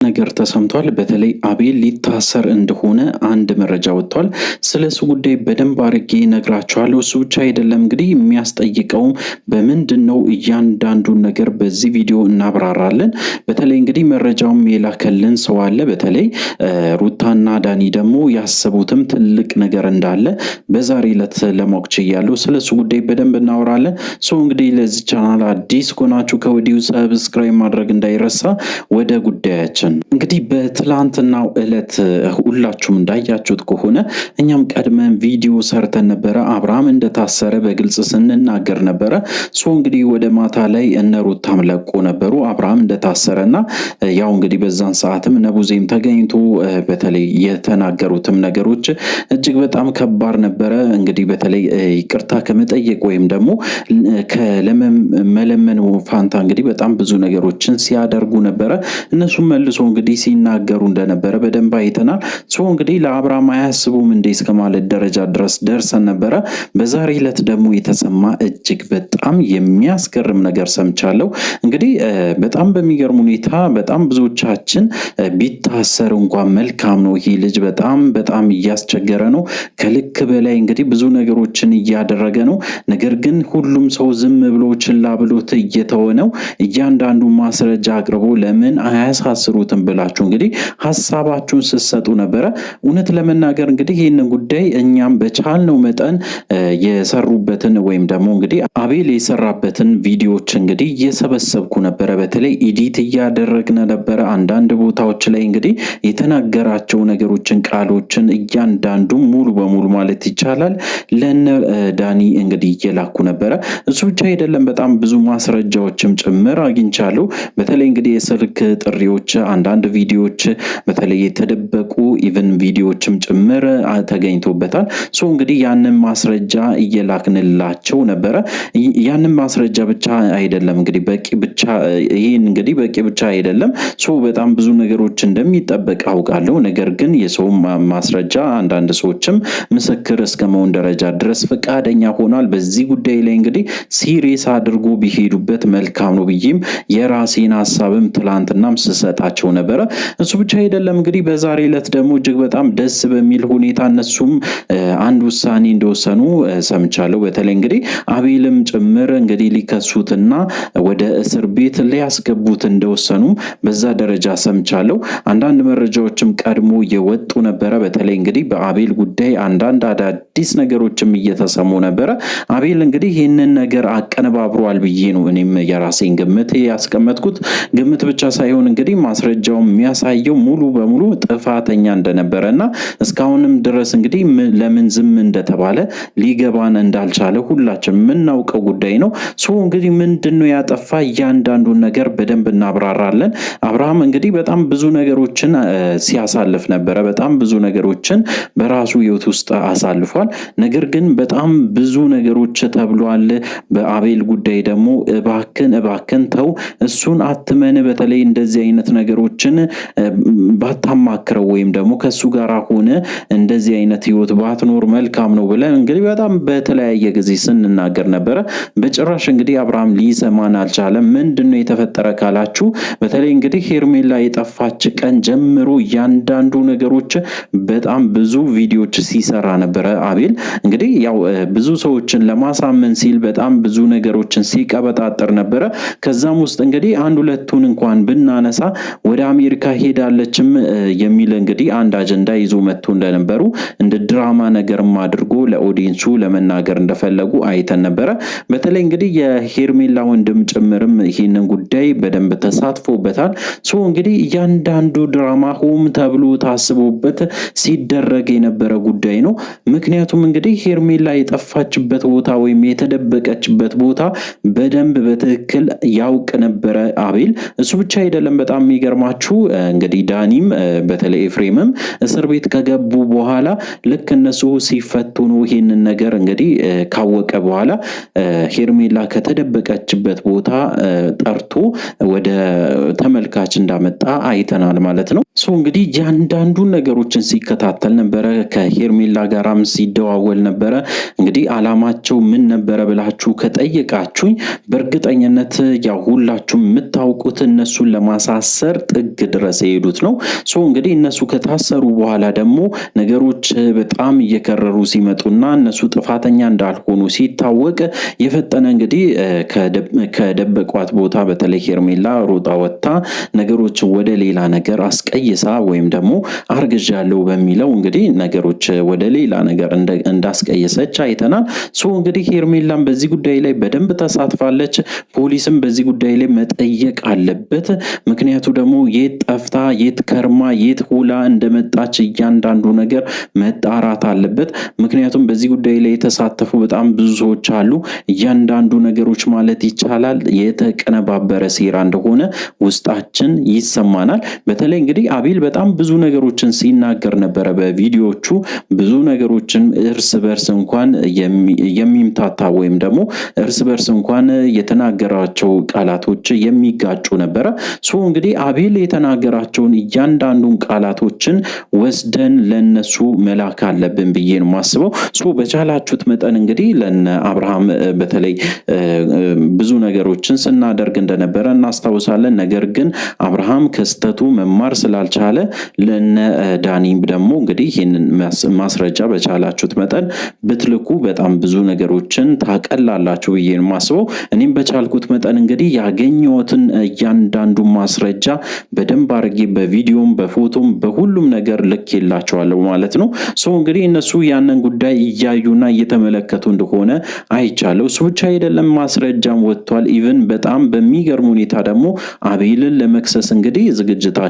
ነገር ተሰምቷል። በተለይ አቤል ሊታሰር እንደሆነ አንድ መረጃ ወጥቷል። ስለሱ ጉዳይ በደንብ አድርጌ ነግራችኋለሁ። እሱ ብቻ አይደለም እንግዲህ የሚያስጠይቀውም በምንድን ነው እያንዳንዱን ነገር በዚህ ቪዲዮ እናብራራለን። በተለይ እንግዲህ መረጃውም የላከልን ሰው አለ። በተለይ ሩታና ዳኒ ደግሞ ያሰቡትም ትልቅ ነገር እንዳለ በዛሬ ዕለት ለማወቅ ችያለሁ። ስለሱ ጉዳይ በደንብ እናወራለን። ሰው እንግዲህ ለዚህ ቻናል አዲስ ከሆናችሁ ከወዲሁ ሰብስክራይብ ማድረግ እንዳይረሳ። ወደ ጉዳያችን እንግዲህ በትላንትናው ዕለት ሁላችሁም እንዳያችሁት ከሆነ እኛም ቀድመን ቪዲዮ ሰርተን ነበረ። አብርሃም እንደታሰረ በግልጽ ስንናገር ነበረ። እንግዲህ ወደ ማታ ላይ እነ ሩታም ለቆ ነበሩ አብርሃም እንደታሰረና ያው እንግዲህ በዛን ሰዓትም ነቡዜም ተገኝቶ በተለይ የተናገሩትም ነገሮች እጅግ በጣም ከባድ ነበረ። እንግዲህ በተለይ ይቅርታ ከመጠየቅ ወይም ደግሞ ከለመለመን ፋንታ እንግዲህ በጣም ብዙ ነገሮችን ሲያደርጉ ነበረ። እነሱም መልሶ እንግዲህ ሲናገሩ እንደነበረ በደንብ አይተናል። እንግዲህ ለአብርሃም አያስቡም እንዴ እስከ ማለት ደረጃ ድረስ ደርሰን ነበረ። በዛሬ ዕለት ደግሞ የተሰማ እጅግ በጣም የሚያስገርም ነገር ሰምቻለሁ። እንግዲህ በጣም በሚገርም ሁኔታ በጣም ብዙዎቻችን ቢታሰር እንኳን መልካም ነው፣ ይሄ ልጅ በጣም እያስቸገረ ነው፣ ከልክ በላይ እንግዲህ ብዙ ነገሮችን እያደረገ ነው። ነገር ግን ሁሉም ሰው ዝም ብሎ ችላ ብሎት እየተወ ነው። እያንዳንዱ ማስረጃ አቅርቦ ለምን አያሳስሩትም ብላችሁ እንግዲህ ሐሳባችሁን ስትሰጡ ነበረ። እውነት ለመናገር እንግዲህ ይህንን ጉዳይ እኛም በቻልነው መጠን የሰሩበትን ወይም ደግሞ እንግዲህ አቤል የሰራበትን ቪዲዮዎች እንግዲህ እየሰበሰብኩ ነበረ። በተለይ ኤዲት እያደረግን ነበረ። አንዳንድ ቦታዎች ላይ እንግዲህ የተናገራቸው ነገሮችን ቃሎችን እያንዳንዱ ሙሉ በሙሉ ማለት ይቻላል ለነ ዳኒ እንግዲህ እየላኩ ነበረ። እሱ ብቻ አይደለም በጣም ብዙ ማስረጃዎችም ጭምር አግኝቻለሁ። በተለይ እንግዲህ የስልክ ጥሪዎች፣ አንዳንድ ቪዲዮዎች፣ በተለይ የተደበቁ ኢቭን ቪዲዮዎችም ጭምር ተገኝቶበታል። እንግዲህ ያንን ማስረጃ እየላክንላቸው ነበረ። ያንን ማስረጃ ብቻ አይደለም እንግዲህ በቂ ብቻ ይሄን እንግዲህ በቂ ብቻ አይደለም። በጣም ብዙ ነገሮች እንደሚጠበቅ አውቃለሁ። ነገር ግን የሰው ማስረጃ አንዳንድ ሰዎችም ምስክር እስከ መሆን ደረጃ ድረስ ፈቃደኛ ሆኗል። በዚህ ጉዳይ ላይ እንግዲህ ሲሪየስ አድርጎ ቢሄዱበት መልካም ነው ብዬም የራሴን ሀሳብም ትላንትናም ስሰጣቸው ነበረ። እሱ ብቻ አይደለም እንግዲህ በዛሬ ዕለት ደግሞ እጅግ በጣም ደስ በሚል ሁኔታ እነሱም አንድ ውሳኔ እንደወሰኑ ሰምቻለሁ። በተለይ እንግዲህ አቤልም ጭምር እንግዲህ ሊከሱትና ወደ እስር ቤት ሊያስገቡት እንደወሰኑ በዛ ደረጃ ሰምቻለሁ። አንዳንድ መረጃዎችም ቀድሞ እየወጡ ነበረ። በተለይ እንግዲህ በአቤል ጉዳይ አንዳንድ አዳዲስ ነገሮችም እየተሰሙ ነበረ። አቤል እንግዲህ ይህንን ነገር አቀነባብሯል ብዬ ነው እኔም የራሴን ግምት ያስቀመጥኩት። ግምት ብቻ ሳይሆን እንግዲህ ማስረጃው የሚያሳየው ሙሉ በሙሉ ጥፋተኛ እንደነበረና እስካሁንም ድረስ እንግዲህ ለምን ዝም እንደተባለ ሊገባን እንዳልቻለ ሁላችንም የምናውቀው ጉዳይ ነው። እንግዲህ ምንድነው ያጠፋ እያንዳንዱን ነገር በደንብ እናብራራለን። አብርሃም እንግዲህ በጣም ብዙ ነገሮችን ሲያሳልፍ ነበረ። በጣም ብዙ ነገሮችን በራሱ ህይወት ውስጥ አሳልፏል። ነገር ግን በጣም ብዙ ነገሮች ተብሏል። በአቤል ጉዳይ ደግሞ እባክን ተው፣ እሱን አትመን፣ በተለይ እንደዚህ አይነት ነገሮችን ባታማክረው ወይም ደግሞ ከሱ ጋር ሆነ እንደዚህ አይነት ህይወት ባትኖር መልካም ነው ብለን እንግዲህ በጣም በተለያየ ጊዜ ስንናገር ነበረ። በጭራሽ እንግዲህ አብርሃም ሊሰማን አልቻለም። ምንድነው የተፈጠረ ካላችሁ በተለይ እንግዲህ ሄርሜላ የጠፋች ቀን ጀምሮ እያንዳንዱ ነገሮች በጣም ብዙ ቪዲዮዎች ሲሰራ ነበረ አቤል። እንግዲህ ያው ብዙ ሰዎችን ለማሳመን ሲል በጣም ብዙ ነገሮችን ሲቀበጣጠር ነበረ። ከዛም ውስጥ እንግዲህ አንድ ሁለቱን እንኳን ብናነሳ ወደ አሜሪካ ሄዳለችም የሚል እንግዲህ አንድ አጀንዳ ይዞ መጥቶ እንደነበሩ እንደ ድራማ ነገርም አድርጎ ለኦዲየንሱ ለመናገር እንደፈለጉ አይተን ነበረ። በተለይ እንግዲህ የሄርሜላ ወንድም ጭምርም ይህንን ጉዳይ በደንብ ተሳትፎበታል። እንግዲህ እያንዳንዱ ድራማ ሆም ተብሎ ታስቦበት ሲደረግ የነበረ ጉዳይ ነው። ምክንያቱም እንግዲህ ሄርሜላ የጠፋችበት ቦታ ወይም የተደበቀችበት ቦታ በደንብ በትክክል ያውቅ ነበረ አቤል። እሱ ብቻ አይደለም በጣም የሚገርማችሁ እንግዲህ ዳኒም በተለይ ኤፍሬምም እስር ቤት ከገቡ በኋላ ልክ እነሱ ሲፈቱ ነው ይሄንን ነገር እንግዲህ ካወቀ በኋላ ሄርሜላ ከተደበቀችበት ቦታ ጠርቶ ወደ ተመልካች እንዳመጣ አይተናል ማለት ነው። እንግዲህ እያንዳንዱን ነገሮችን ሲከታተል ነበረ። ከሄርሜላ ጋራም ሲደዋወል ነበረ። እንግዲህ አላማቸው ምን ነበረ ብላችሁ ከጠየቃችሁኝ በእርግጠኝነት ያው ሁላችሁም የምታውቁት እነሱን ለማሳሰር ጥግ ድረስ የሄዱት ነው። እንግዲህ እነሱ ከታሰሩ በኋላ ደግሞ ነገሮች በጣም እየከረሩ ሲመጡና እነሱ ጥፋተኛ እንዳልሆኑ ሲታወቅ የፈጠነ እንግዲህ ከደበቋት ቦታ በተለይ ሄርሜላ ሮጣ ወጥታ ነገሮችን ወደ ሌላ ነገር አስቀይሳ ወይም ደግሞ አርግዣለሁ በሚለው እንግዲህ ነገሮች ወደ ሌላ ነገር እንዳስቀየሰች አይተናል። እንግዲህ ሄርሜላም በዚህ ጉዳይ ላይ በደንብ ተሳትፋለች። ፖሊስም በዚህ ጉዳይ ላይ መጠየቅ አለበት። ምክንያቱ ደግሞ የት ጠፍታ የት ከርማ የት ውላ እንደመጣች እያንዳንዱ ነገር መጣራት አለበት። ምክንያቱም በዚህ ጉዳይ ላይ የተሳተፉ በጣም ብዙ ሰዎች አሉ። እያንዳንዱ ነገሮች ማለት ይቻላል የተቀነባበረ ሴራ እንደሆነ ውስጣችን ይሰማናል። በተለይ እንግዲህ አቤል በጣም ብዙ ነገሮችን ሲናገር ነበረ በቪዲዮቹ ብዙ ነገሮችን እርስ በርስ እንኳን የሚምታታ ወይም ደግሞ እርስ በርስ እንኳን የተናገራቸው ቃላቶች የሚጋጩ ነበረ። እንግዲህ አቤል የተናገራቸውን እያንዳንዱን ቃላቶችን ወስደን ለነሱ መላክ አለብን ብዬ ነው የማስበው። በቻላችሁት መጠን እንግዲህ ለነ አብርሃም በተለይ ብዙ ነገሮችን ስናደርግ እንደነበረ እናስታውሳለን። ነገር ግን አብርሃም ከስተቱ መማር ስላልቻለ ለነ ዳኒም ደግሞ እንግዲህ ይህንን ማስረጃ በቻላችሁት መጠን ብትልኩ በጣም ብዙ ነገሮችን ታቀላላችሁ ብዬ ነው የማስበው። እኔም በቻልኩት መጠን እንግዲህ ያገኘሁትን እያንዳንዱ ማስረጃ በደንብ አድርጌ በቪዲዮም በፎቶም በሁሉም ነገር ልኬላቸዋለሁ ማለት ነው። እንግዲህ እነሱ ያንን ጉዳይ እያዩና እየተመለከቱ እንደሆነ አይቻለሁ። እሱ ብቻ አይደለም ማስረጃም ወጥቷል። ኢቭን በጣም በሚገርም ሁኔታ ደግሞ አቤልን ለመክሰስ እንግዲህ ዝግጅታቸው